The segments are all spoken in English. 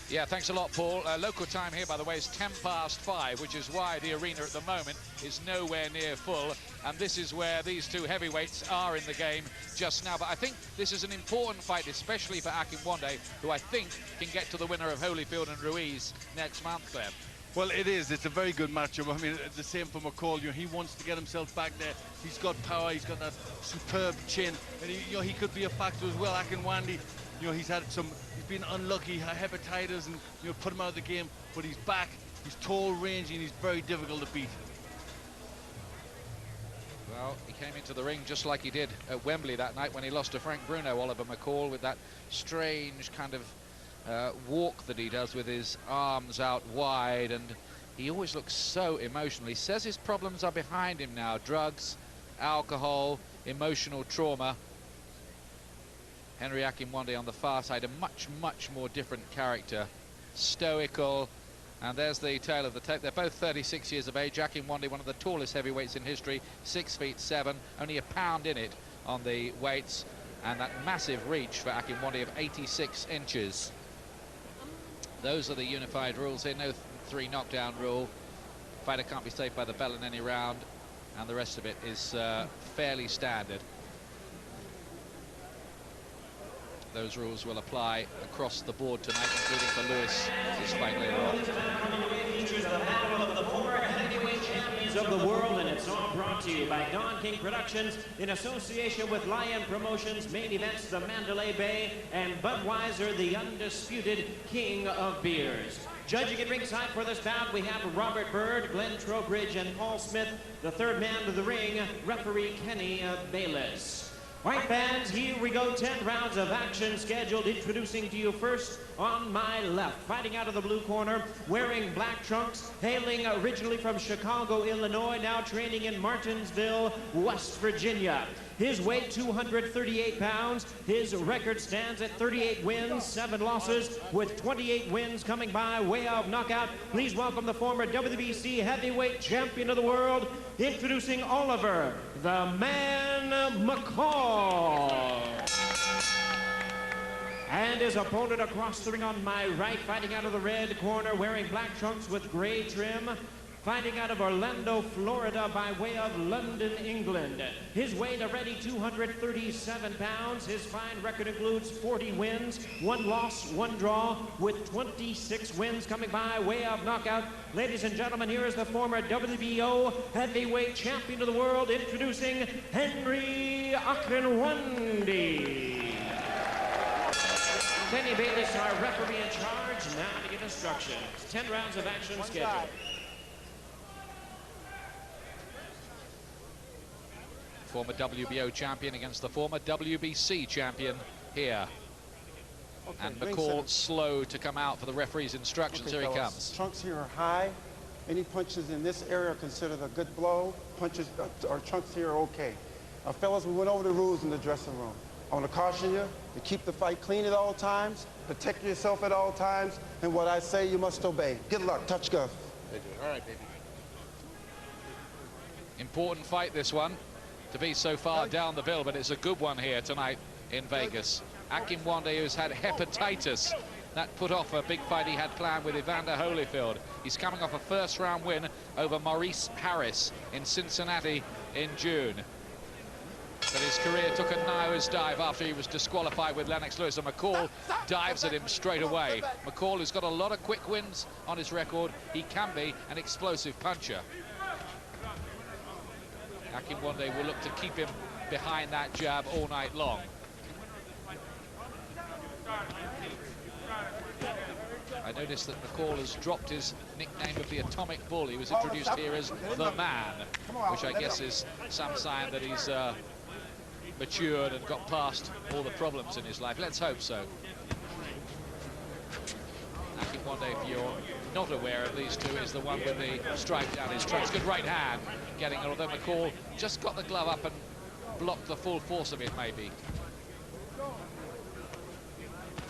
Yeah, thanks a lot, Paul. Local time here, by the way, is 5:10, which is why the arena at the moment is nowhere near full. And this is where these two heavyweights are in the game just now. But I think this is an important fight, especially for Akinwande, who I think can get to the winner of Holyfield and Ruiz next month, Glenn. Well, it is. It's a very good matchup. I mean, the same for McCall. You know, he wants to get himself back there. He's got power. He's got that superb chin. And, he could be a factor as well. Akinwande, he's been unlucky, hepatitis, and, put him out of the game. But he's back. He's tall, rangy, and he's very difficult to beat. Well, he came into the ring just like he did at Wembley that night when he lost to Frank Bruno, Oliver McCall, with that strange kind of walk that he does with his arms out wide, and he always looks so emotional. He says his problems are behind him now: drugs, alcohol, emotional trauma. Henry Akinwande on the far side, a much, much more different character, stoical. And there's the tail of the tape. They're both 36 years of age. Akinwande, one of the tallest heavyweights in history, 6'7", only a pound in it on the weights, and that massive reach for Akinwande of 86 inches. Those are the unified rules here. No 3 knockdown rule. Fighter can't be saved by the bell in any round, and the rest of it is fairly standard. Those rules will apply across the board tonight, including for Lewis, his fight later on. Features the battle of the former heavyweight champions of the world, and it's all brought to you by Don King Productions in association with Lion Promotions, Main Events, the Mandalay Bay, and Budweiser, the undisputed king of beers. Judging at ringside for this bout, we have Robert Bird, Glenn Trowbridge, and Paul Smith. The third man to the ring, referee Kenny Bayless. All right, fans, here we go. 10 rounds of action scheduled. Introducing to you first on my left, fighting out of the blue corner, wearing black trunks, hailing originally from Chicago, Illinois, now training in Martinsville, West Virginia. His weight, 238 pounds. His record stands at 38 wins, 7 losses, with 28 wins coming by way of knockout. Please welcome the former WBC heavyweight champion of the world, introducing Oliver, the Man McCall. And his opponent across the ring on my right, fighting out of the red corner, wearing black trunks with gray trim, fighting out of Orlando, Florida, by way of London, England. His weight already 237 pounds. His fine record includes 40 wins, 1 loss, 1 draw, with 26 wins coming by way of knockout. Ladies and gentlemen, here is the former WBO heavyweight champion of the world, introducing Henry Akinwande. Kenny Bayless, our referee in charge, now to give instructions. 10 rounds of action scheduled. Former WBO champion against the former WBC champion here. Okay, and McCall slow to come out for the referee's instructions. Okay, here fellas, he comes. Trunks here are high. Any punches in this area are considered a good blow. Punches or trunks here are okay. Fellas, we went over the rules in the dressing room. I want to caution you to keep the fight clean at all times, protect yourself at all times, and what I say you must obey. Good luck. Touch glove. All right, baby. Important fight, this one, to be so far down the bill, but it's a good one here tonight in Vegas. Akinwande, who's had hepatitis, that put off a big fight he had planned with Evander Holyfield. He's coming off a first-round win over Maurice Harris in Cincinnati in June. But his career took a nosedive after he was disqualified with Lennox Lewis, and McCall dives at him straight away. McCall, who's got a lot of quick wins on his record, he can be an explosive puncher. Akinwande will look to keep him behind that jab all night long. I noticed that McCall has dropped his nickname of the Atomic Bull. He was introduced here as the Man, which I guess is some sign that he's matured and got past all the problems in his life. Let's hope so. Akinwande, if you're not aware of these two, is the one with the stripe down his trunks. Good right hand getting it, although McCall just got the glove up and blocked the full force of it, maybe.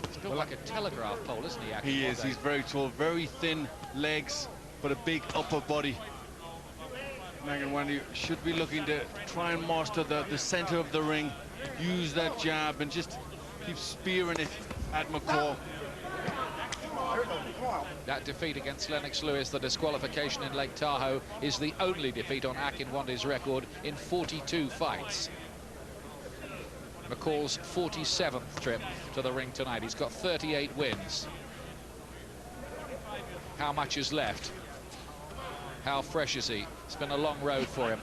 He's built like a telegraph pole, isn't he, Akinwande? He is. He's very tall, very thin legs, but a big upper body. Akinwande should be looking to try and master the center of the ring, use that jab, and just keep spearing it at McCall. That defeat against Lennox Lewis, the disqualification in Lake Tahoe, is the only defeat on Akinwande's record in 42 fights. McCall's 47th trip to the ring tonight. He's got 38 wins. How much is left? How fresh is he? It's been a long road for him.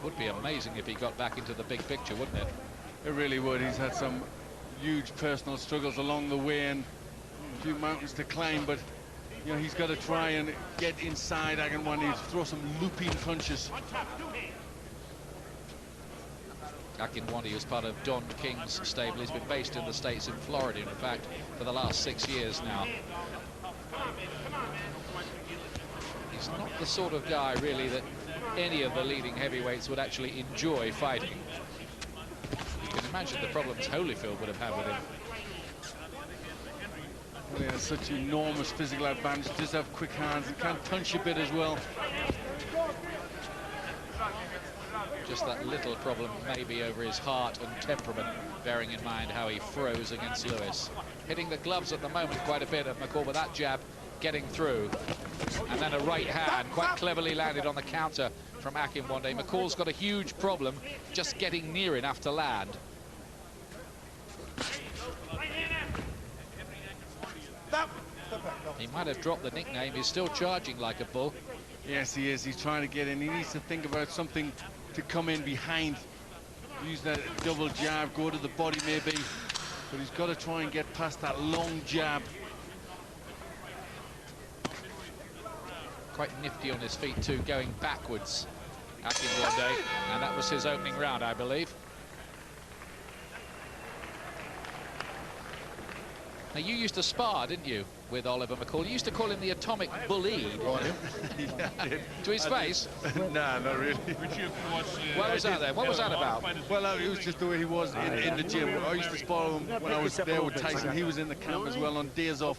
Would be amazing if he got back into the big picture, wouldn't it? It really would. He's had some huge personal struggles along the way and a few mountains to climb, but you know, he's got to try and get inside Akinwande, throw some looping punches. Akinwande is part of Don King's stable. He's been based in the States, in Florida, in fact, for the last 6 years now. He's not the sort of guy, really, that any of the leading heavyweights would actually enjoy fighting. You can imagine the problems Holyfield would have had with him. Well, he has such enormous physical advantage, does have quick hands and can punch a bit as well. Just that little problem maybe over his heart and temperament, bearing in mind how he froze against Lewis. Hitting the gloves at the moment quite a bit of McCall, with that jab getting through. And then a right hand quite cleverly landed on the counter from Akinwande. McCall's got a huge problem just getting near enough to land. He might have dropped the nickname. He's still charging like a bull. Yes, he is. He's trying to get in. He needs to think about something to come in behind. Use that double jab, go to the body maybe. But he's got to try and get past that long jab. Quite nifty on his feet too, going backwards, Akinwande, and that was his opening round, I believe. Now, you used to spar, didn't you, with Oliver McCall? You used to call him the Atomic Bully. Yeah, I did. To his face? Nah, not really. What was that then? What was that about? Well, it was just the way he was in the gym. I used to spar him when I was there with Tyson. He was in the camp as well on days off.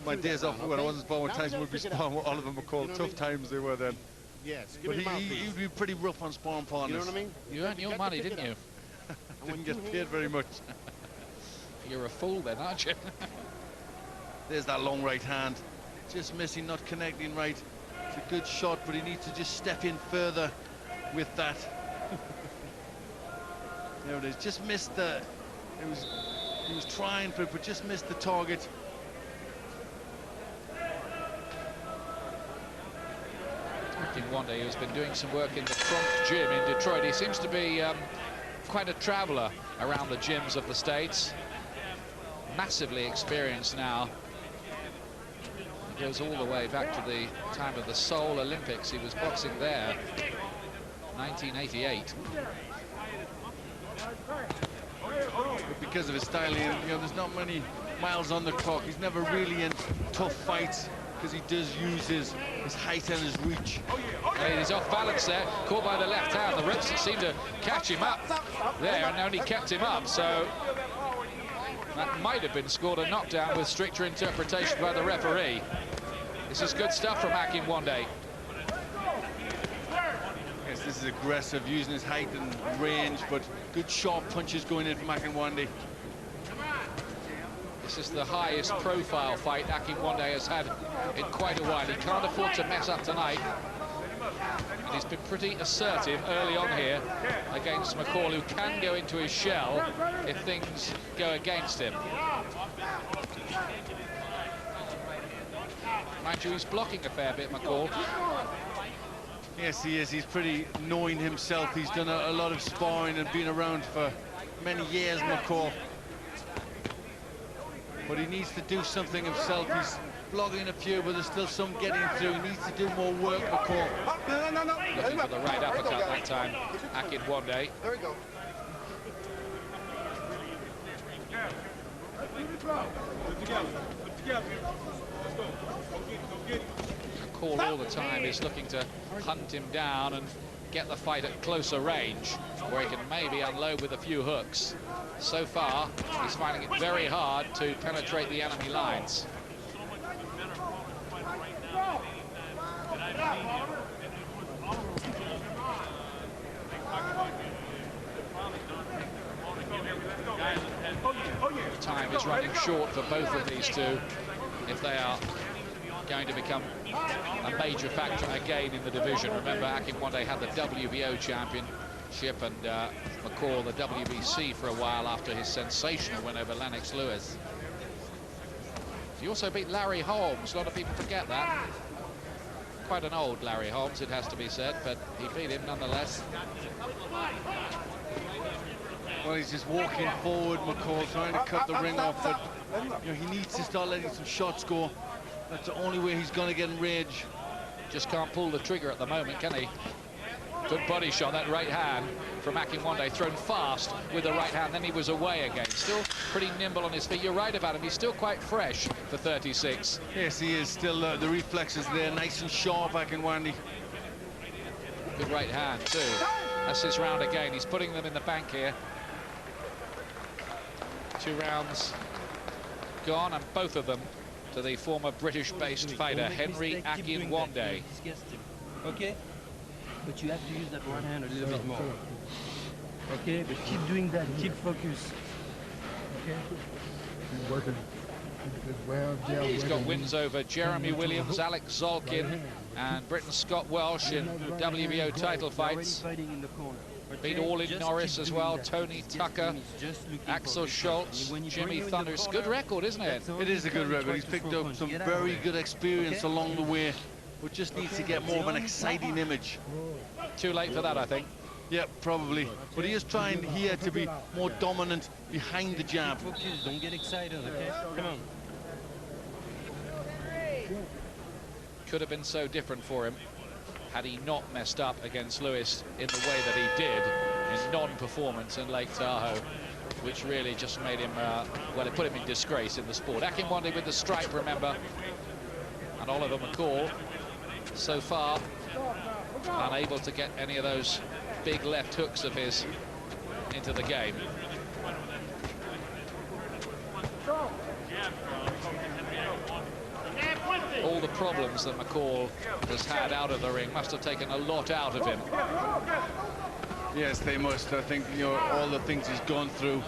My days off when I wasn't sparring with Tyson would be sparring with Oliver McCall. Tough times they were then. Yes. But he would be pretty rough on sparring partners. You know what I mean? You earned your money, didn't you? Didn't get paid very much. You're a fool then, aren't you? There's that long right hand. Just missing, not connecting right. It's a good shot, but he needs to just step in further with that. There it is. Just missed the... He was trying for it, but just missed the target. Akinwande, who's been doing some work in the Trunk Gym in Detroit. He seems to be quite a traveler around the gyms of the States. Massively experienced now. He goes all the way back to the time of the Seoul Olympics. He was boxing there, 1988. But because of his styling, you know, there's not many miles on the clock. He's never really in tough fights because he does use his height and his reach. And he's off balance there, caught by the left hand. The ropes seemed to catch him up there and only kept him up, so that might have been scored a knockdown with stricter interpretation by the referee. This is good stuff from Akinwande. Yes, this is aggressive, using his height and range, but good sharp punches going in from Akinwande. This is the highest profile fight Akinwande has had in quite a while. He can't afford to mess up tonight. And he's been pretty assertive early on here against McCall, who can go into his shell if things go against him. Mind you, he's blocking a fair bit, McCall. Yes, he is. He's pretty knowing himself. He's done a lot of sparring and been around for many years, McCall. But he needs to do something himself. He's blocking a few, but there's still some getting through. He needs to do more work, McCall. Looking for the right uppercut that time, Akinwande. There we go. McCall all the time is looking to hunt him down and get the fight at closer range, where he can maybe unload with a few hooks. So far, he's finding it very hard to penetrate the enemy lines. is running short for both of these two if they are going to become a major factor again in the division. Remember, Akinwande had the WBO championship and McCall the WBC for a while after his sensational win over Lennox Lewis. He also beat Larry Holmes. A lot of people forget that. Quite an old Larry Holmes, it has to be said, but he beat him nonetheless. Well, he's just walking forward, McCall, trying to cut the ring off, but you know, he needs to start letting some shots go. That's the only way he's going to get in range. Just can't pull the trigger at the moment, can he? Good body shot, that right hand from Akinwande, thrown fast with the right hand, then he was away again. Still pretty nimble on his feet. You're right about him, he's still quite fresh for 36. Yes, he is. Still the reflexes there, nice and sharp, Akinwande. Good right hand, too. That's his round again. He's putting them in the bank here. 2 rounds gone, and both of them to the former British-based fighter, Henry Akinwande. Okay? But you have to use that right hand a little bit more. Okay? But keep doing that. Keep focus. Okay? Working. He's got wins over Jeremy Williams, Alex Zolkin, and Britain Scott Welsh in WBO title fights. Beat Orlin Norris as well, Tony Tucker, Axel Schultz, Jimmy Thunders. Good record, isn't it? It is a good record. He's picked up some very good experience along the way, but just needs to get more of an exciting image. Too late for that, I think. Yeah, probably. But he is trying here to be more dominant behind the jab. Don't get excited, okay? Come on. Could have been so different for him had he not messed up against Lewis in the way that he did in non-performance in Lake Tahoe, which really just made him, well, it put him in disgrace in the sport. Akinwande with the stripe, remember, and Oliver McCall, so far, unable to get any of those big left hooks of his into the game. All the problems that McCall has had out of the ring must have taken a lot out of him. Yes, they must. I think, you know, all the things he's gone through,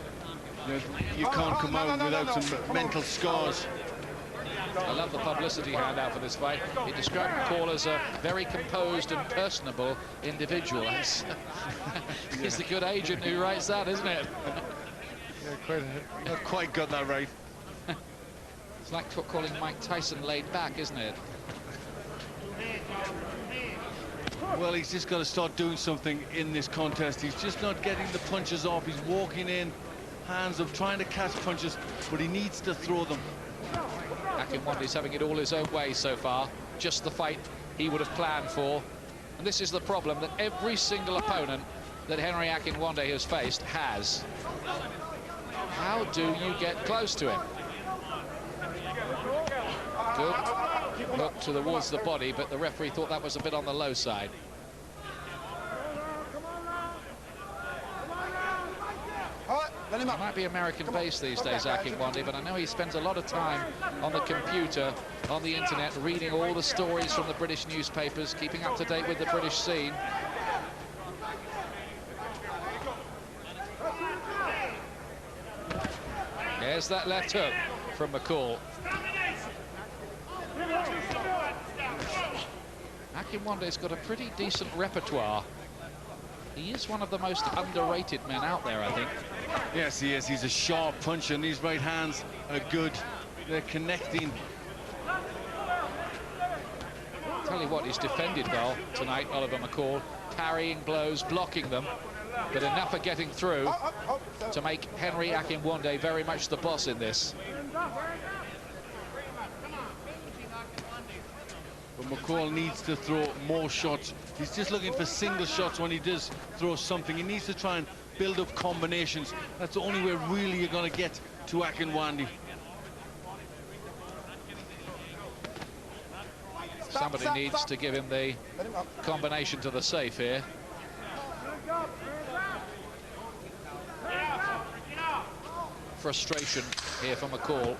you can't come out without some mental scars. I love the publicity handout for this fight. He described McCall as a very composed and personable individual. He's the good agent who writes that, isn't it? Not quite got that right. It's like calling Mike Tyson laid back, isn't it? Well, he's just got to start doing something in this contest. He's just not getting the punches off. He's walking in, hands up, trying to catch punches, but he needs to throw them. Akinwande's having it all his own way so far. Just the fight he would have planned for. And this is the problem that every single opponent that Henry Akinwande has faced has. How do you get close to him? Good hook towards the body, but the referee thought that was a bit on the low side. He might be American-based these days, Akinwande, but I know he spends a lot of time on the computer, on the internet, reading all the stories from the British newspapers, keeping up to date with the British scene. There's that left hook from McCall. Akinwande's got a pretty decent repertoire. He is one of the most underrated men out there, I think. Yes, he is. He's a sharp puncher, and these right hands are good. They're connecting. Tell you what, he's defended well tonight, Oliver McCall, parrying blows, blocking them, but enough of getting through to make Henry Akinwande very much the boss in this. But McCall needs to throw more shots. He's just looking for single shots when he does throw something. He needs to try and build up combinations. That's the only way really you're going to get to Akinwande. Somebody needs to give him the combination to the safe here. Frustration here for McCall.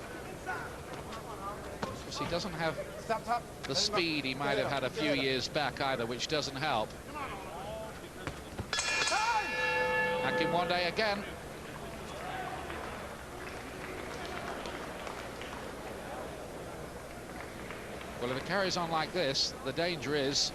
Because he doesn't have the speed he might have had a few years back either, which doesn't help. Akinwande again. Well, if it carries on like this, the danger is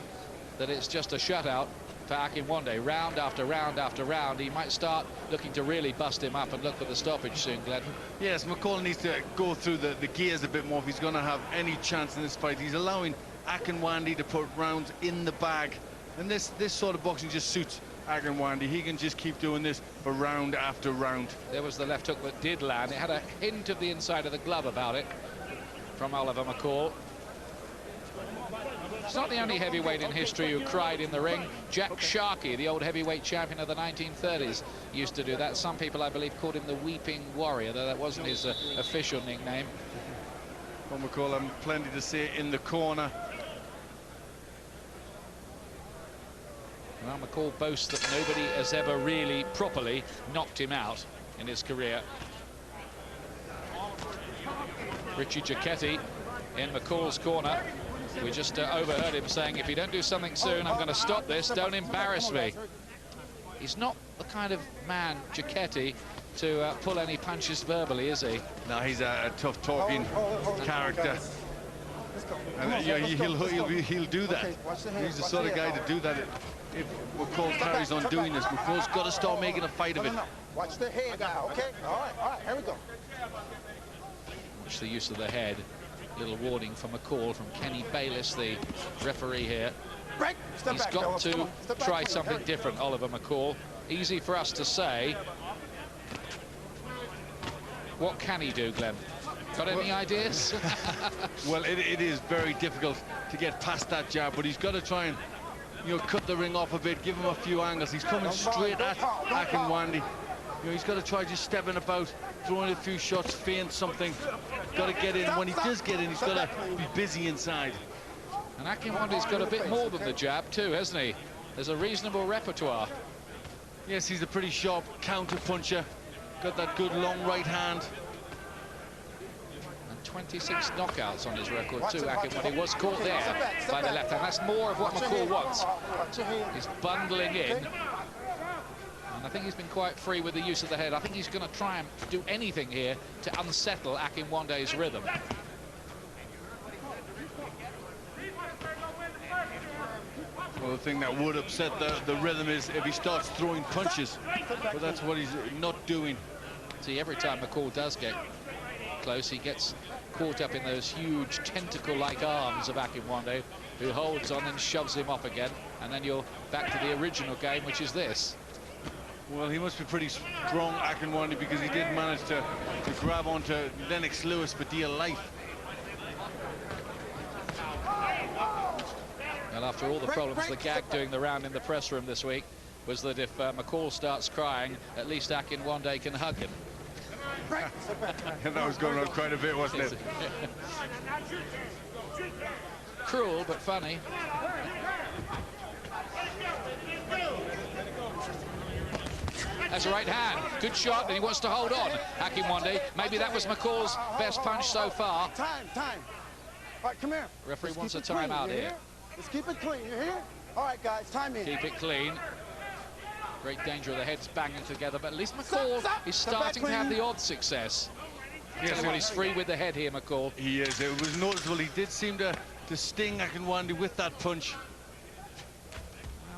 that it's just a shutout for Akinwande. Round after round after round, he might start looking to really bust him up and look for the stoppage soon, Glenn. Yes, McCall needs to go through the gears a bit more if he's going to have any chance in this fight. He's allowing Akinwande to put rounds in the bag, and this sort of boxing just suits Akinwande. He can just keep doing this for round after round. There was the left hook that did land. It had a hint of the inside of the glove about it from Oliver McCall. He's not the only heavyweight in history who cried in the ring. Jack Sharkey, the old heavyweight champion of the 1930s, used to do that. Some people, I believe, called him the Weeping Warrior, though that wasn't his official nickname. Well, McCall, I'm plenty to say in the corner. Well, McCall boasts that nobody has ever really properly knocked him out in his career. Richie Giacchetti in McCall's corner. We just overheard him saying, if you don't do something soon, I'm going to stop this. Don't embarrass me. He's not the kind of man, Giacchetti, to pull any punches verbally, is he? No, he's a tough-talking character. And he'll do that. He's the sort of guy to do that. If McCall carries on doing this, McCall's got to start making a fight of it. Watch the head now, okay? All right, here we go. Watch the use of the head. Little warning from McCall from Kenny Bayliss, the referee here. He's got to try something different, Oliver McCall. Easy for us to say. What can he do, Glenn? Got any ideas? Well, it is very difficult to get past that jab, but he's got to try and, cut the ring off a bit, give him a few angles. He's coming straight at Akinwande. He's got to try just stepping about, throwing a few shots, feint something. Got to get in. When he does get in, he's got to be busy inside. And Akinwande's got a bit more than the jab too, hasn't he? There's a reasonable repertoire. Yes, he's a pretty sharp counter puncher. Got that good long right hand. And 26 knockouts on his record too. Akinwande was caught there by the left hand. That's more of what McCall wants. He's bundling in. And I think he's been quite free with the use of the head. I think he's going to try and do anything here to unsettle Akinwande's rhythm. Well, the thing that would upset the rhythm is if he starts throwing punches. But that's what he's not doing. See, every time McCall does get close, he gets caught up in those huge tentacle-like arms of Akinwande, who holds on and shoves him off again. And then you're back to the original game, which is this. Well, he must be pretty strong, Akinwande, because he did manage to grab onto Lennox Lewis for dear life. Well, after all the problems, the gag doing the round in the press room this week was that if McCall starts crying, at least Akinwande can hug him. That was going on quite a bit, wasn't it? Cruel, but funny. That's a right hand. Good shot, and he wants to hold on. Akinwande. Maybe that was McCall's best punch so far. Time. All right, come here. Referee wants a timeout here. Let's keep it clean. You hear? All right, guys, time in. Keep it clean. Great danger of the heads banging together, but at least McCall is starting to have the odd success. Yes, well, he's free with the head here, McCall. He is. It was noticeable. He did seem to sting Akinwande with that punch.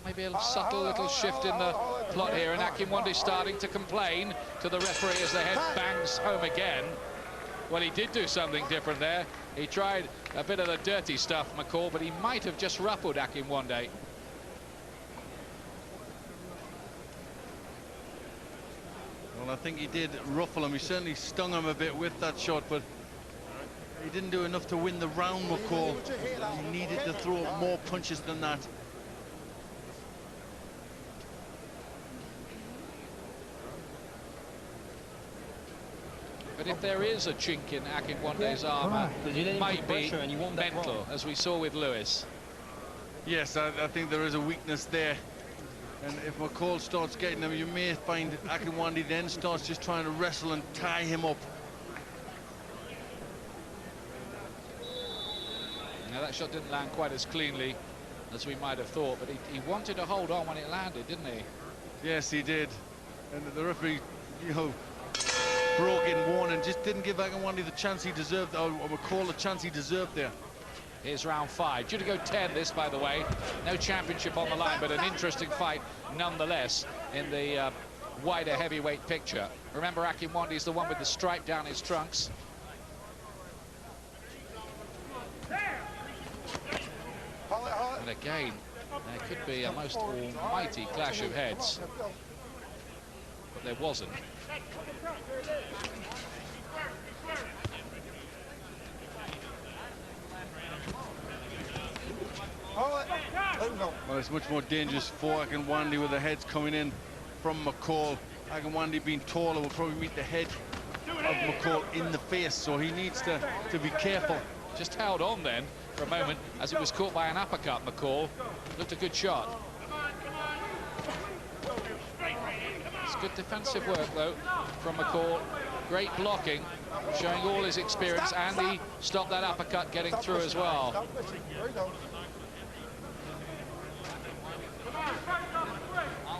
Maybe a subtle little shift in the plot here, and Akinwande starting to complain to the referee as the head bangs home again. Well, he did do something different there. He tried a bit of the dirty stuff, McCall, but he might have just ruffled Akinwande. Well, I think he did ruffle him. He certainly stung him a bit with that shot, but he didn't do enough to win the round, McCall. He needed to throw more punches than that. But if there is a chink in Akinwande's armour, it might be mental, as we saw with Lewis. Yes, I think there is a weakness there. And if McCall starts getting him, you may find Akinwande then starts just trying to wrestle and tie him up. Now, that shot didn't land quite as cleanly as we might have thought, but he wanted to hold on when it landed, didn't he? Yes, he did. And the referee, broke in one and just didn't give Akinwande the chance he deserved, or McCall the chance he deserved there. Here's round 5. Due to go 10 this, by the way. No championship on the line, but an interesting fight nonetheless in the wider heavyweight picture. Remember, Akinwande is the one with the stripe down his trunks. And again, there could be a most almighty clash of heads. But there wasn't. Well, it's much more dangerous for Akinwande with the heads coming in from McCall. Akinwande being taller will probably meet the head of McCall in the face, so he needs to be careful. Just held on then for a moment as it was caught by an uppercut. McCall looked a good shot. It's good defensive work though from McCall. Great blocking, showing all his experience, and he stopped that uppercut getting through as well.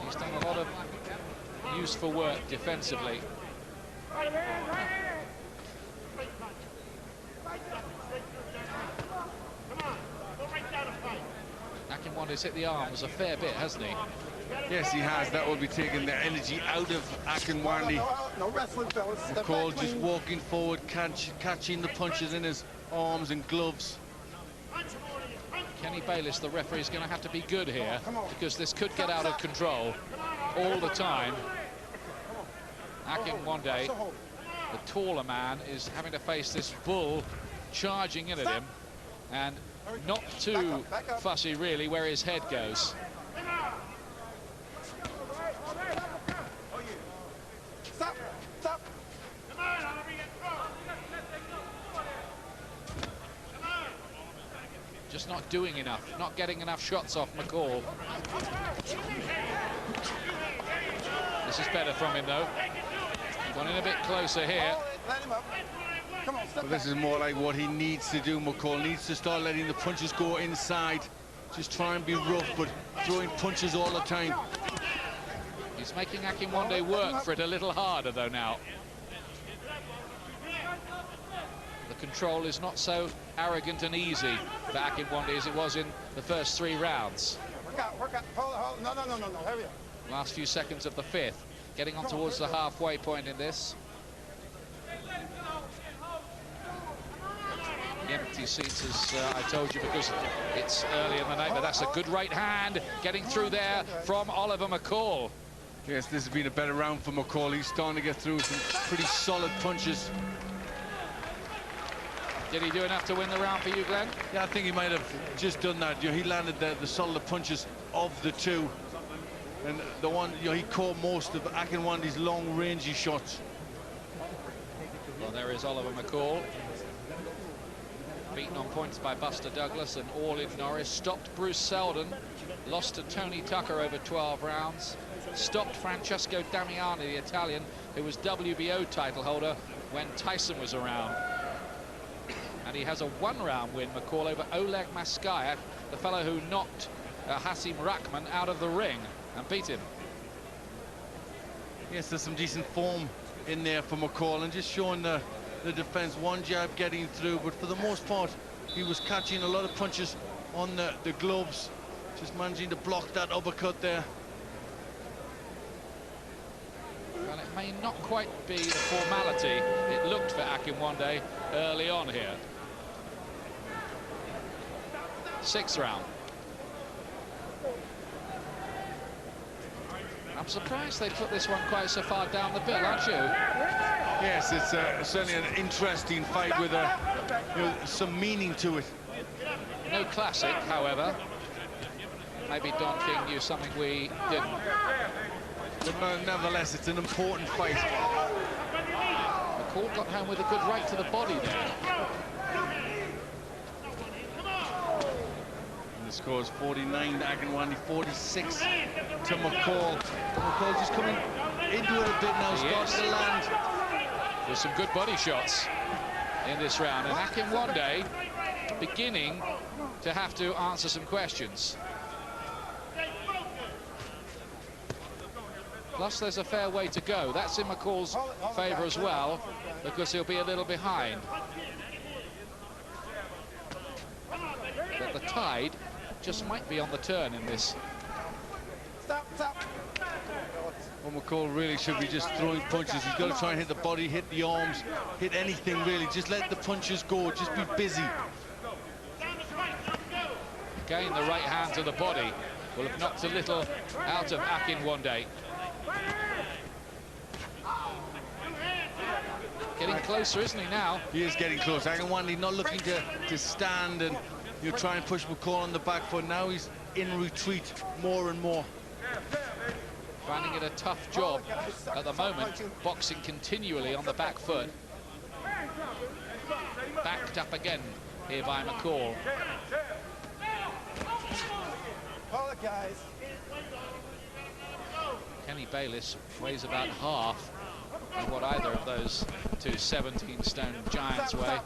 He's done a lot of useful work defensively. Akinwande's hit the arms a fair bit, hasn't he? Yes, he has. That will be taking the energy out of Akinwande. McCall just walking forward, catching the punches in his arms and gloves. Kenny Bayliss, the referee, is going to have to be good here because this could get out of control all the time. Akinwande, the taller man, is having to face this bull charging in at him, and not too fussy really where his head goes. Just not doing enough, not getting enough shots off McCall. This is better from him though. Gone in a bit closer here. Well, this is more like what he needs to do. McCall needs to start letting the punches go inside. Just try and be rough, but throwing punches all the time. He's making Akinwande work for it a little harder though now. The control is not so arrogant and easy for Akinwande as it was in the first 3 rounds. Work out. Hold. No, hurry up. Last few seconds of the 5th, getting on towards the halfway point in this. The empty seats, as I told you, because it's early in the night, but that's a good right hand getting through there from Oliver McCall. Yes, this has been a better round for McCall. He's starting to get through some pretty solid punches. Did he do enough to win the round for you, Glenn? Yeah, I think he might have just done that. He landed the solid punches of the 2. And the one, he caught most of Akinwande's long-rangey shots. Well, there is Oliver McCall. Beaten on points by Buster Douglas and Orlin Norris. Stopped Bruce Seldon. Lost to Tony Tucker over 12 rounds. Stopped Francesco Damiani, the Italian, who was WBO title holder when Tyson was around. And he has a 1-round win, McCall, over Oleg Maskayev, the fellow who knocked Hasim Rahman out of the ring and beat him. Yes, there's some decent form in there for McCall, and just showing the defense, one jab getting through, but for the most part he was catching a lot of punches on the gloves, just managing to block that uppercut there. Well, it may not quite be the formality it looked for Akinwande early on here. 6th round. I'm surprised they put this one quite so far down the bill, aren't you? Yes, it's certainly an interesting fight with some meaning to it. No classic, however. Maybe Don King knew something we didn't. But nevertheless, it's an important fight. McCall got home with a good right to the body there. And the score is 49 to Akinwande, 46 to McCall. McCall just coming into it a bit now, starting to land. There's some good body shots in this round, and Akinwande beginning to have to answer some questions. Plus, there's a fair way to go. That's in McCall's favour as well, because he'll be a little behind. that the tide just might be on the turn in this. Stop, stop. Well, McCall really should be just throwing punches. He's got to try and hit the body, hit the arms, hit anything really. Just let the punches go, just be busy. Again, the right hand to the body will have knocked a little out of Akinwande. Getting closer, isn't he, now? He is getting close. Akinwande not looking to stand and try and push McCall on the back foot. Now he's in retreat more and more. Finding it a tough job at the moment, boxing continually on the back foot. Backed up again here by McCall. Hold it, guys. Kenny Bayliss weighs about half of what either of those two 17-stone giants weigh.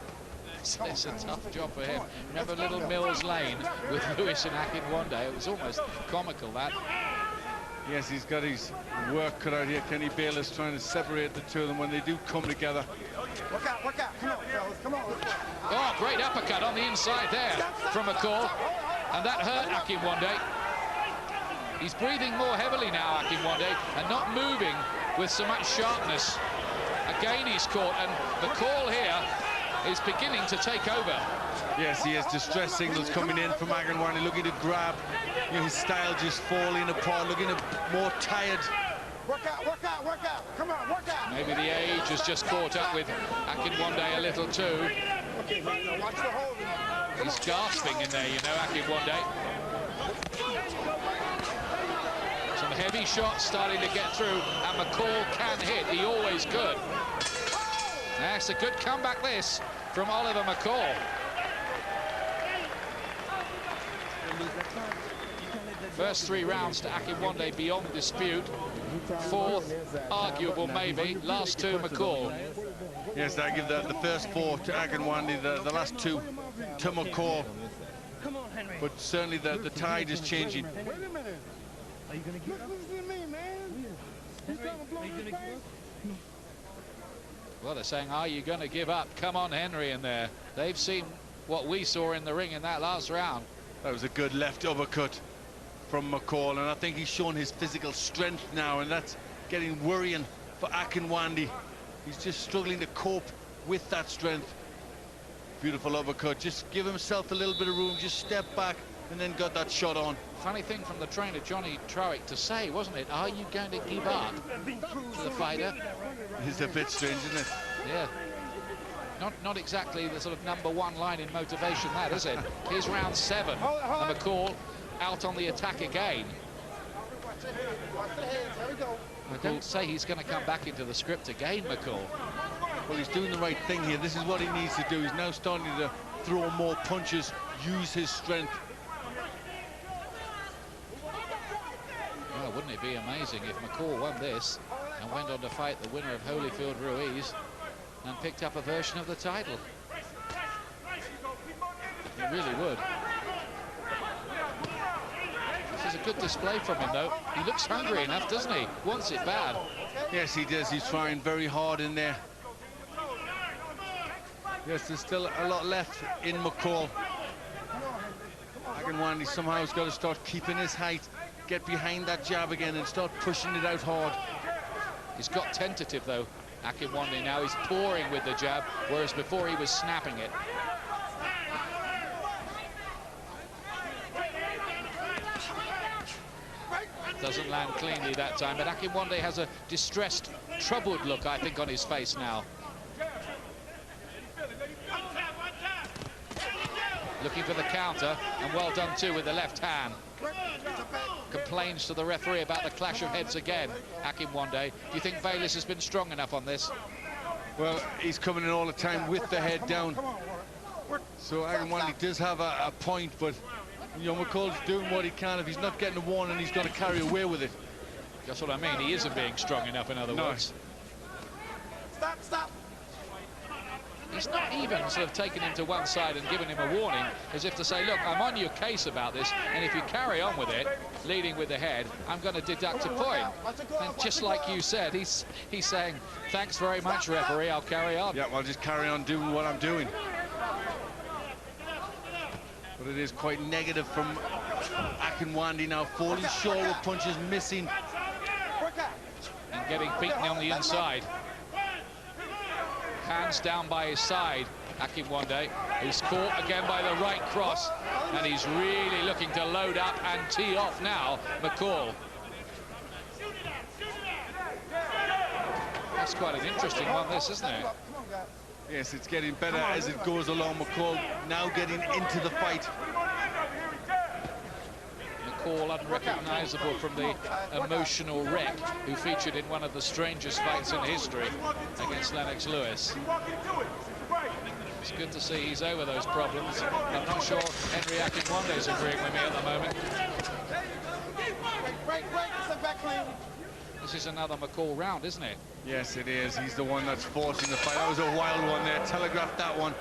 It's a tough job for him. Remember Little Mills Lane with Lewis and Akinwande? It was almost comical, that. Yes, he's got his work cut out here. Kenny Bayliss trying to separate the two of them when they do come together. Work out, work out. Come on, fellas, come on. Oh, great uppercut on the inside there from McCall. And that hurt Akinwande. He's breathing more heavily now, Akinwande, and not moving with so much sharpness. Again, he's caught, and McCall here is beginning to take over. Yes, he has distress signals coming in from Akinwande, looking to grab. His style just falling apart, looking more tired. Work out, work out, work out. Come on, work out. Maybe the age has just caught up with Akinwande a little too. Okay, watch the hold. He's gasping in there, you know, Akinwande. Some heavy shots starting to get through, and McCall can hit. He always could. That's a good comeback, this, from Oliver McCall. First 3 rounds to Akinwande beyond dispute. Fourth, arguable maybe. Last 2, McCall. Yes, I give the first 4 to Akinwande, the last 2 to McCall. But certainly the tide is changing. Wait a minute. Are you going to give up? Listen to me, man. Who's going to blow this thing? Well, they're saying, are you going to give up? Come on, Henry, in there. They've seen what we saw in the ring in that last round. That was a good left uppercut from McCall, and I think he's shown his physical strength now, and that's getting worrying for Akinwande. He's just struggling to cope with that strength. Beautiful uppercut. Just give himself a little bit of room, just step back, and then got that shot on. Funny thing from the trainer, Johnny Trowick, to say, wasn't it? Are you going to give up to the fighter? It's a bit strange, isn't it? Yeah. Not exactly the sort of #1 line in motivation, that, is it? Here's round 7, and McCall out on the attack again. I don't say he's going to come back into the script again, McCall. Well, he's doing the right thing here. This is what he needs to do. He's now starting to throw more punches, use his strength. Well, wouldn't it be amazing if McCall won this and went on to fight the winner of Holyfield Ruiz and picked up a version of the title? It really would. This is a good display from him, though. He looks hungry enough, doesn't he? Wants it bad. Yes, he does. He's trying very hard in there. Yes, there's still a lot left in McCall. Akinwande somehow has got to start keeping his height, get behind that jab again and start pushing it out hard. He's got tentative, though, Akinwande. Now he's pouring with the jab, whereas before he was snapping it. Doesn't land cleanly that time, but Akinwande has a distressed, troubled look, I think, on his face now. Looking for the counter, and well done too with the left hand. Complains to the referee about the clash of heads again, Akinwande. Do you think Bayliss has been strong enough on this? Well, he's coming in all the time with the head down. So Akinwande does have a point, but you know, McCall's doing what he can. If he's not getting a warning, he's going to carry away with it. That's what I mean. He isn't being strong enough, in other words. Stop, stop. He's not even sort of taken him to one side and given him a warning, as if to say, look, I'm on your case about this, and if you carry on with it, leading with the head, I'm going to deduct a point. And just like you said, he's saying, thanks very much, referee, I'll carry on. Yeah, well, just carry on doing what I'm doing. But it is quite negative from Akinwande now, falling short with punches missing. And getting beaten on the inside. Hands down by his side, Akinwande, who's caught again by the right cross, and he's really looking to load up and tee off now, McCall. That's quite an interesting one, this, isn't it? Yes, it's getting better as it goes along. McCall now getting into the fight. McCall unrecognisable from the emotional wreck who featured in one of the strangest fights in history against Lennox Lewis. It's good to see he's over those problems. I'm not sure Henry Akinwande is agreeing with me at the moment. This is another McCall round, isn't it? Yes, it is. He's the one that's forcing the fight. That was a wild one there. Telegraphed that one.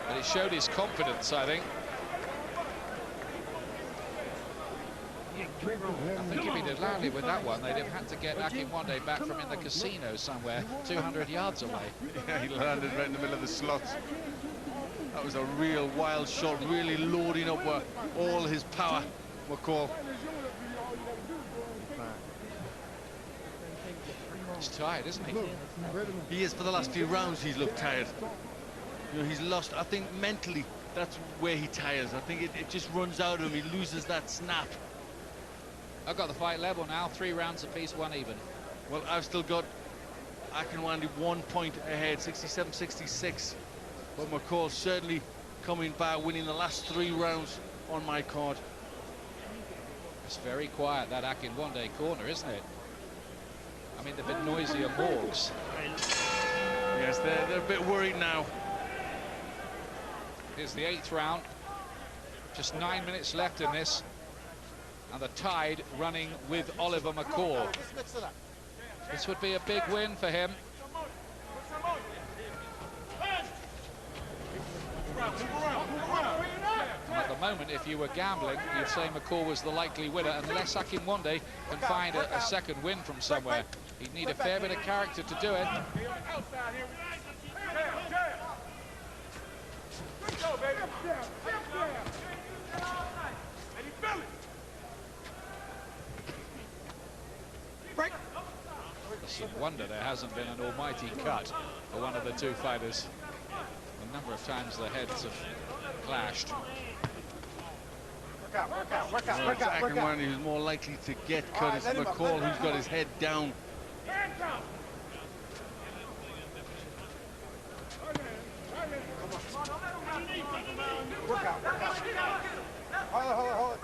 But it showed his confidence, I think. I think if he'd have landed with that one, they'd have had to get Akinwande back from in the casino somewhere, 200 yards away. Yeah, he landed right in the middle of the slots. That was a real wild shot, really loading up all his power, McCall. He's tired, isn't he? He is. For the last few rounds, he's looked tired. You know, he's lost. I think mentally, that's where he tires. I think it just runs out of him. He loses that snap. I've got the fight level now, 3 rounds apiece, 1 even. Well, I've still got Akinwande 1 point ahead, 67-66. But McCall certainly coming back, winning the last 3 rounds on my card. It's very quiet, that Akinwande corner, isn't it? I mean, they've been noisier morgues. Yes, they're a bit worried now. Here's the 8th round. Just 9 minutes left in this. And the tide running with Oliver McCall. This would be a big win for him. And at the moment, if you were gambling, you'd say McCall was the likely winner, unless Akinwande can find a second win from somewhere. He'd need a fair bit of character to do it. It's a wonder there hasn't been an almighty cut for one of the 2 fighters. A number of times the heads have clashed. Work out. It's Akinwande who's more likely to get cut. It's McCall who's got his head down. Work out. Hold it.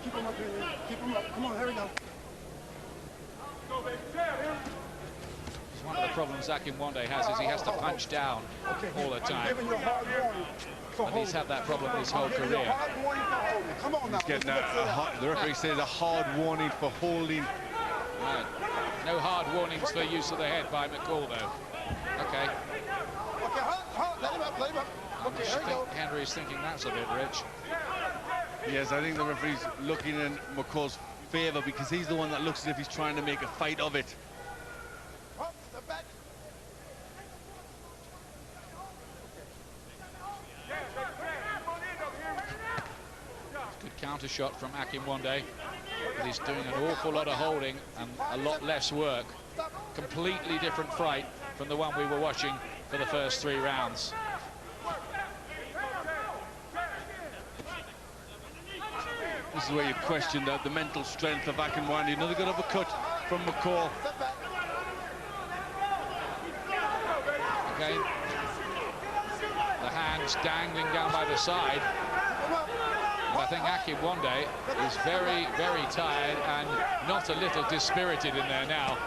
Keep him up here. Keep him up. Come on, here we go. It's one of the problems Akinwande has is he has to punch down all the time. And he's had that problem his whole career. He's getting the referee says a hard warning for holding. Right. No hard warnings for use of the head by McCall, though. Okay. Let him up. I think Henry's thinking that's a bit rich. Yes, I think the referee's looking in McCall's favour because he's the one that looks as if he's trying to make a fight of it. Good counter shot from Akinwande, but he's doing an awful lot of holding and a lot less work. Completely different fight from the one we were watching for the first 3 rounds. This is where you question the mental strength of Akinwande. Another good uppercut from McCall. Again, the hands dangling down by the side. And I think Akinwande is very, very tired and not a little dispirited in there now.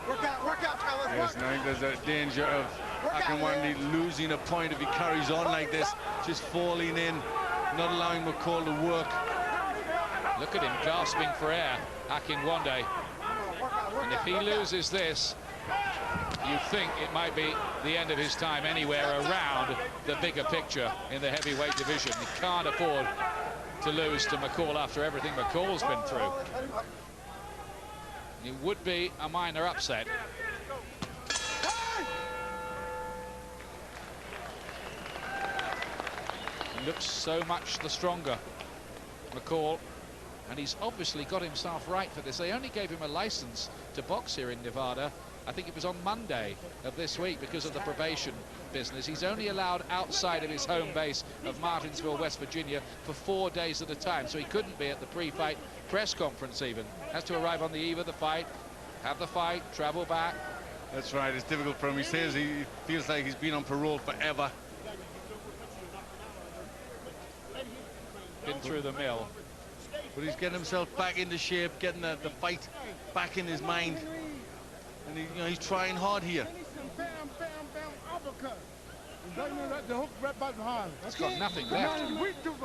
Work out, fellas. Yes, and I think there's a danger of Akinwande losing a point if he carries on like this, just falling in, not allowing McCall to work. Look at him gasping for air, Akinwande. And if he loses this, you think it might be the end of his time anywhere around the bigger picture in the heavyweight division. He can't afford to lose to McCall after everything McCall's been through. It would be a minor upset. looks so much the stronger, McCall. And he's obviously got himself right for this. They only gave him a license to box here in Nevada. I think it was on Monday of this week because of the probation business. He's only allowed outside of his home base of Martinsville, West Virginia, for 4 days at a time. So he couldn't be at the pre-fight press conference even. Has to arrive on the eve of the fight, have the fight, travel back. That's right, it's difficult for him. He says he feels like he's been on parole forever. Been through the mill. But he's getting himself back into shape, getting the fight back in his mind. And he, he's trying hard here. He's got nothing left.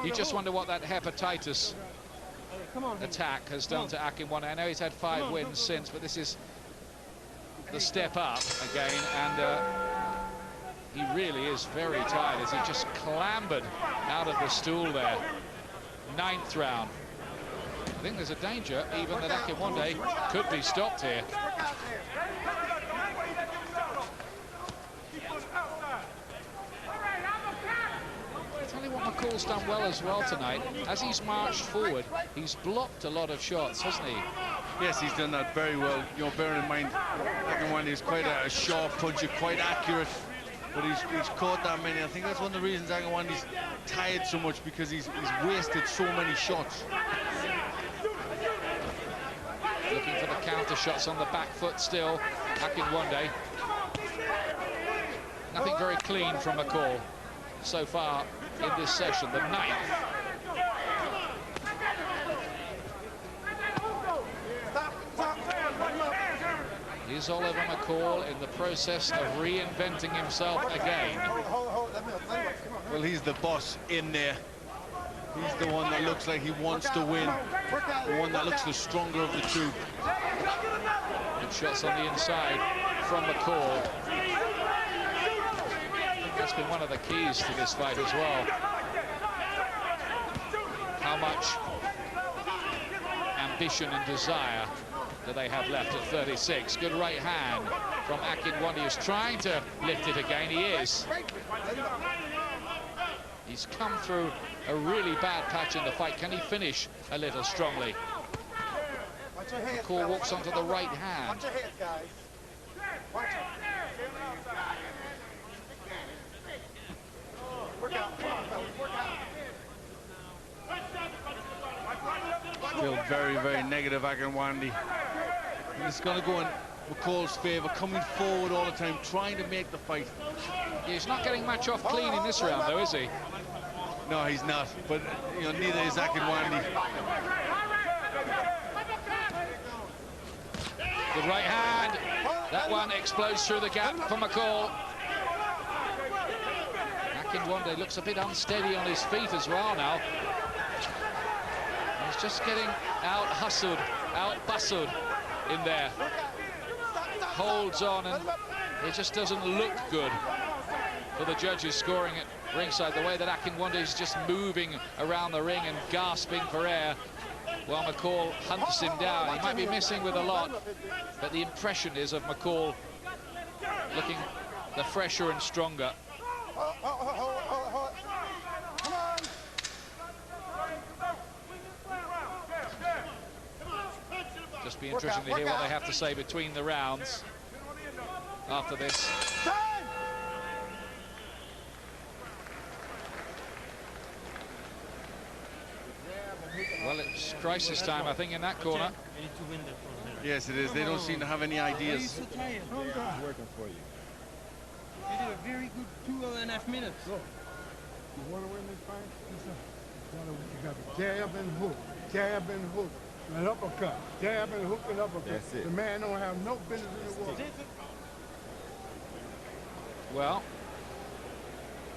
You just wonder what that hepatitis attack has done to Akinwande. I know he's had 5 wins since, but this is the step up again, and he really is very tired as he just clambered out of the stool there. 9th round. I think there's a danger even that Akinwande could be stopped here. I'll tell you what McCall's done well as well tonight. As he's marched forward, he's blocked a lot of shots, hasn't he? Yes, he's done that very well. Bearing in mind, Akinwande is quite a sharp puncher, quite accurate. But he's caught that many. I think that's one of the reasons Akinwande's tired so much, because he's wasted so many shots. Looking for the counter shots on the back foot still, Akinwande. Nothing very clean from McCall so far in this session, the 9th. Is Oliver McCall in the process of reinventing himself again? Well, he's the boss in there. He's the one that looks like he wants to win. The one that looks the stronger of the two. Good shots on the inside from McCall. That's been one of the keys to this fight as well. How much ambition and desire do they have left at 36? Good right hand from Akinwande, who's trying to lift it again. He is. He's come through a really bad patch in the fight. Can he finish a little strongly? McCall walks onto the right hand. Watch your head, guys. Watch it. Work out. Come on, fellas. Work out. Still very, very negative, Akinwande. And it's going to go in McCall's favour, coming forward all the time, trying to make the fight. He's not getting much off clean in this round, though, is he? No, he's not. But neither is Akinwande. Good right hand. That one explodes through the gap for McCall. Akinwande looks a bit unsteady on his feet as well now. He's just getting out-hustled, out-bustled in there. Holds on, and it just doesn't look good for the judges scoring at ringside. The way that Akinwande is just moving around the ring and gasping for air while McCall hunts him down. He might be missing with a lot, but the impression is of McCall looking the fresher and stronger. Just be interesting to hear what they have to say between the rounds after this. Well, it's crisis time, I think, in that corner. Yes, it is. They don't seem to have any ideas. He's so tired. Working for you. You did a very good 2.5 minutes. You want to win this fight? You got to jab and hook, jab and hook, and uppercut, jab and hook and uppercut. That's it. The man don't have no business in the world. Well,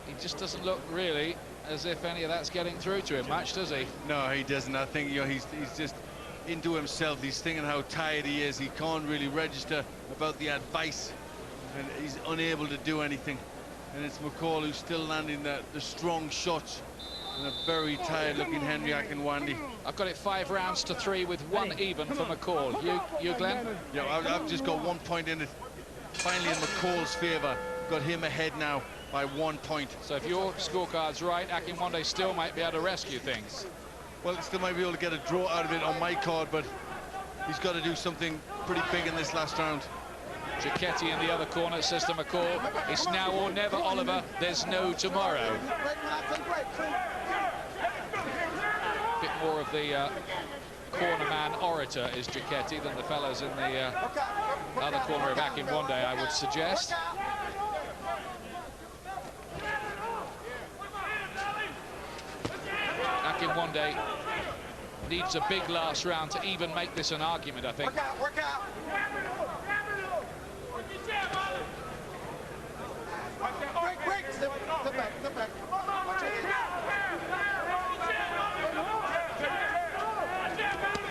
he just doesn't look really as if any of that's getting through to him much, does he? No, he doesn't. I think he's just into himself. He's thinking how tired he is. He can't really register about the advice, and he's unable to do anything. And it's McCall who's still landing the strong shots, and a very tired-looking Henry Akinwande. I've got it 5 rounds to 3 with 1 even for McCall. You, Glenn? Yeah, I've just got 1 point in it. Finally in McCall's favour. Got him ahead now. by 1 point. So if your scorecard's right, Akinwande still might be able to rescue things. Well, he still might be able to get a draw out of it on my card, but he's got to do something pretty big in this last round. Giacchetti in the other corner says to McCall, it's now or never, Oliver. There's no tomorrow. A bit more of the corner man orator is Giacchetti than the fellows in the other corner of Akinwande, I would suggest. Akinwande needs a big last round to even make this an argument, I think. Work out. Break. Step back.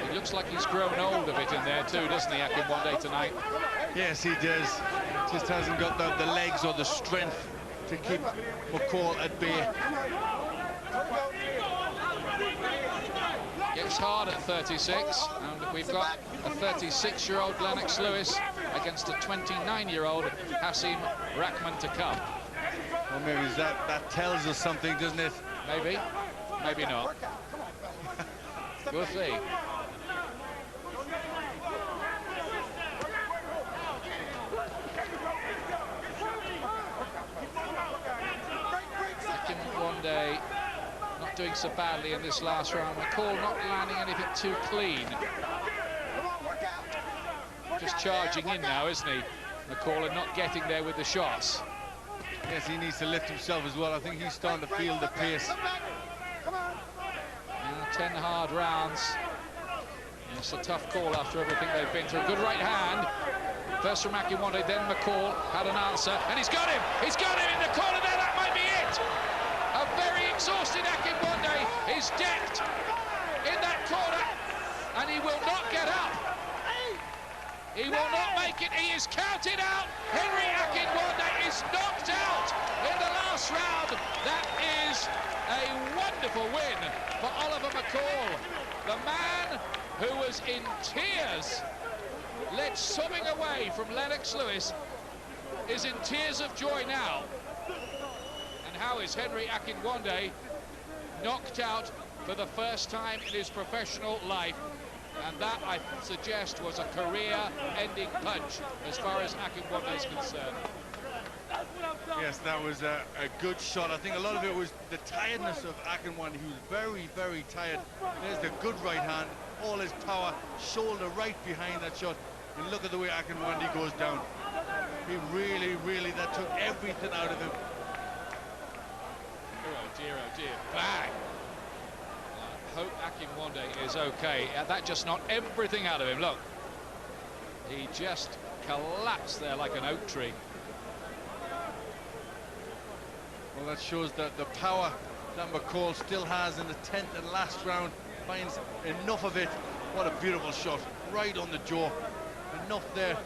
He looks like he's grown old a bit in there too, doesn't he, Akinwande, tonight? Yes, he does. Just hasn't got the legs or the strength to keep McCall at bay. Gets hard at 36, and we've got a 36-year-old Lennox Lewis against a 29-year-old Hasim Rahman to come. Well, maybe that tells us something, doesn't it? Maybe, maybe not. We'll see. Akinwande not doing so badly in this last round. McCall not landing anything too clean. Just charging in now, isn't he? McCall and not getting there with the shots. Yes, he needs to lift himself as well. I think he's starting to feel the pace. 10 hard rounds. It's a tough call after everything they've been through. Good right hand. First from Akinwande, then McCall had an answer, and he's got him! He's got him in the corner there, that might be it! A very exhausted Akinwande is decked in that corner, and he will not get up. He will not make it, he is counted out! Henry Akinwande is knocked out in the last round. That is a wonderful win for Oliver McCall. The man who was in tears, led sobbing away from Lennox Lewis, is in tears of joy now. And how is Henry Akinwande knocked out for the first time in his professional life? And that, I suggest, was a career-ending punch as far as Akinwande is concerned. Yes, that was a good shot. I think a lot of it was the tiredness of Akinwande. He was very, very tired. There's the good right hand, all his power, shoulder right behind that shot. And look at the way Akinwande goes down. He really, that took everything out of him. Oh dear, bang! I hope Akinwande is okay. That just knocked everything out of him, look. He just collapsed there like an oak tree. Well, that shows that the power that McCall still has in the 10th and last round, finds enough of it. What a beautiful shot, right on the jaw. Enough there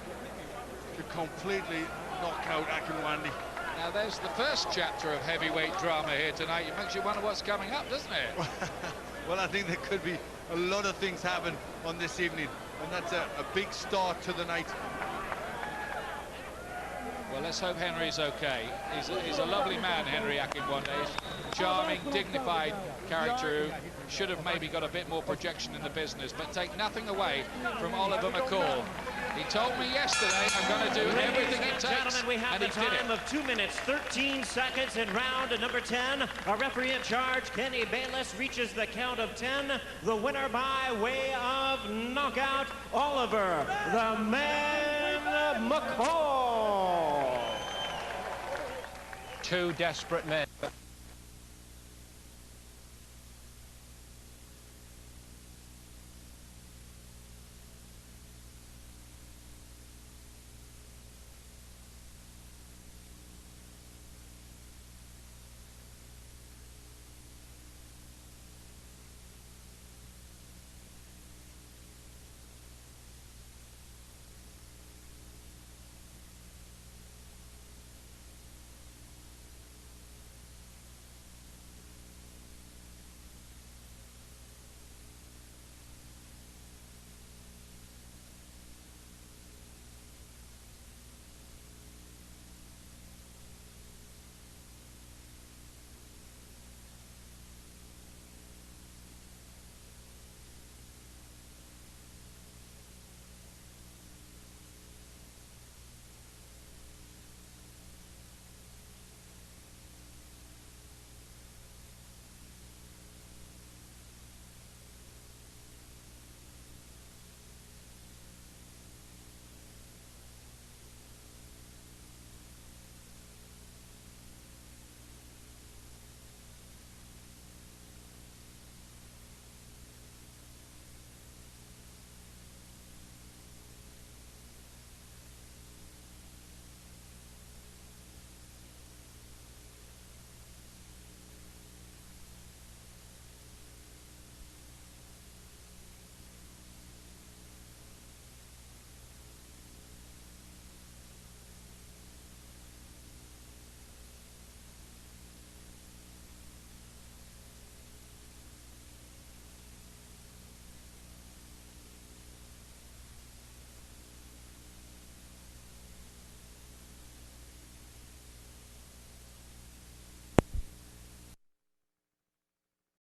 to completely knock out Akinwande. Now there's the first chapter of heavyweight drama here tonight. It makes you wonder what's coming up, doesn't it? Well, I think there could be a lot of things happen on this evening, and that's a big start to the night. Well, let's hope Henry's okay. He's a lovely man, Henry Akinwande. Charming, dignified character who should have maybe got a bit more projection in the business, but take nothing away from Oliver McCall. He told me yesterday, I'm going to do everything it takes, gentlemen, we have and the he did it. time of 2 minutes, 13 seconds in round number 10. Our referee in charge, Kenny Bayless, reaches the count of 10. The winner by way of knockout, Oliver the Man McCall. Two desperate men.